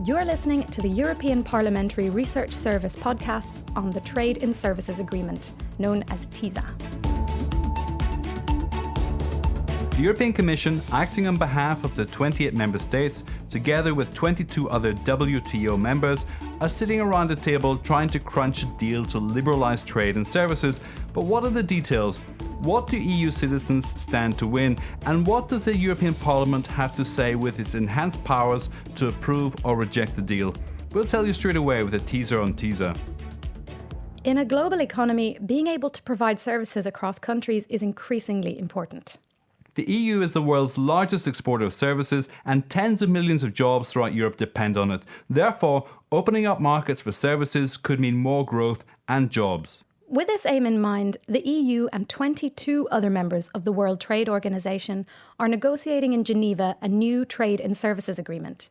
You're listening to the European Parliamentary Research Service podcasts on the Trade in Services Agreement, known as TiSA. The European Commission, acting on behalf of the 28 member states, together with 22 other WTO members, are sitting around a table trying to crunch a deal to liberalise trade and services. But what are the details? What do EU citizens stand to win? And what does the European Parliament have to say with its enhanced powers to approve or reject the deal? We'll tell you straight away with a teaser on TiSA. In a global economy, being able to provide services across countries is increasingly important. The EU is the world's largest exporter of services, and tens of millions of jobs throughout Europe depend on it. Therefore, opening up markets for services could mean more growth and jobs. With this aim in mind, the EU and 22 other members of the World Trade Organization are negotiating in Geneva a new trade and services agreement.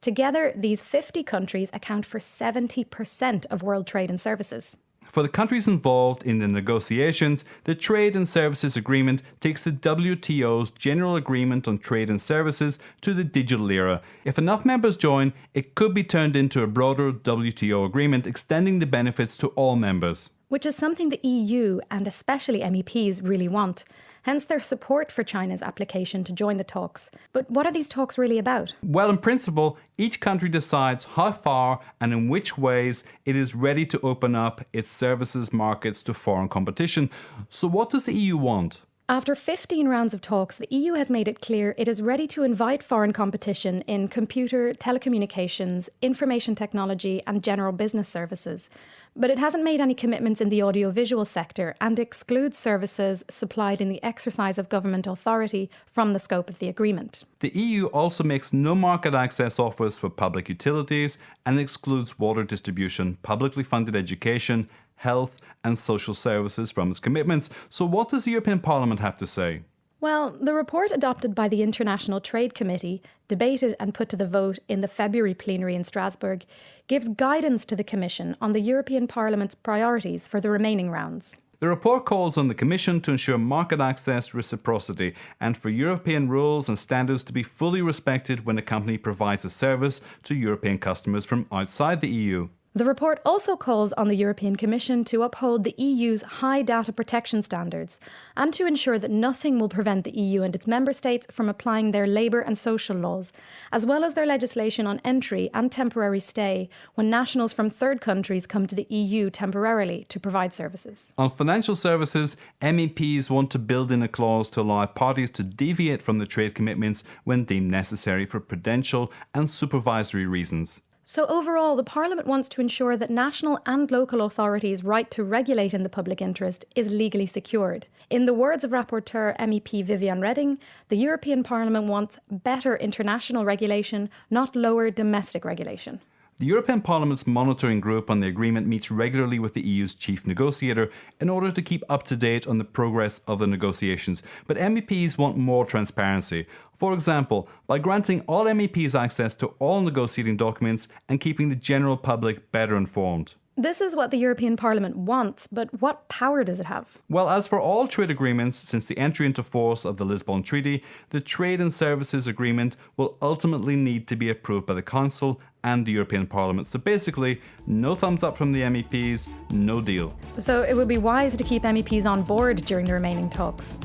Together, these 50 countries account for 70% of world trade and services. For the countries involved in the negotiations, the Trade and Services Agreement takes the WTO's General Agreement on Trade and Services to the digital era. If enough members join, it could be turned into a broader WTO agreement extending the benefits to all members. Which is something the EU and especially MEPs really want, hence their support for China's application to join the talks. But what are these talks really about? Well, in principle, each country decides how far and in which ways it is ready to open up its services markets to foreign competition. So what does the EU want? After 15 rounds of talks, the EU has made it clear it is ready to invite foreign competition in computer, telecommunications, information technology and general business services. But it hasn't made any commitments in the audiovisual sector and excludes services supplied in the exercise of government authority from the scope of the agreement. The EU also makes no market access offers for public utilities and excludes water distribution, publicly funded education, health and social services from its commitments. So what does the European Parliament have to say? Well, the report adopted by the International Trade Committee, debated and put to the vote in the February plenary in Strasbourg, gives guidance to the Commission on the European Parliament's priorities for the remaining rounds. The report calls on the Commission to ensure market access reciprocity and for European rules and standards to be fully respected when a company provides a service to European customers from outside the EU. The report also calls on the European Commission to uphold the EU's high data protection standards and to ensure that nothing will prevent the EU and its member states from applying their labour and social laws, as well as their legislation on entry and temporary stay when nationals from third countries come to the EU temporarily to provide services. On financial services, MEPs want to build in a clause to allow parties to deviate from the trade commitments when deemed necessary for prudential and supervisory reasons. So overall, the Parliament wants to ensure that national and local authorities' right to regulate in the public interest is legally secured. In the words of Rapporteur MEP Viviane Reding, the European Parliament wants better international regulation, not lower domestic regulation. The European Parliament's monitoring group on the agreement meets regularly with the EU's chief negotiator in order to keep up to date on the progress of the negotiations. But MEPs want more transparency. For example, by granting all MEPs access to all negotiating documents and keeping the general public better informed. This is what the European Parliament wants, but what power does it have? Well, as for all trade agreements since the entry into force of the Lisbon Treaty, the Trade and Services Agreement will ultimately need to be approved by the Council and the European Parliament. So basically, no thumbs up from the MEPs, no deal. So it would be wise to keep MEPs on board during the remaining talks.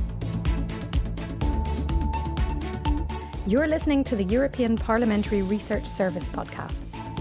You're listening to the European Parliamentary Research Service podcasts.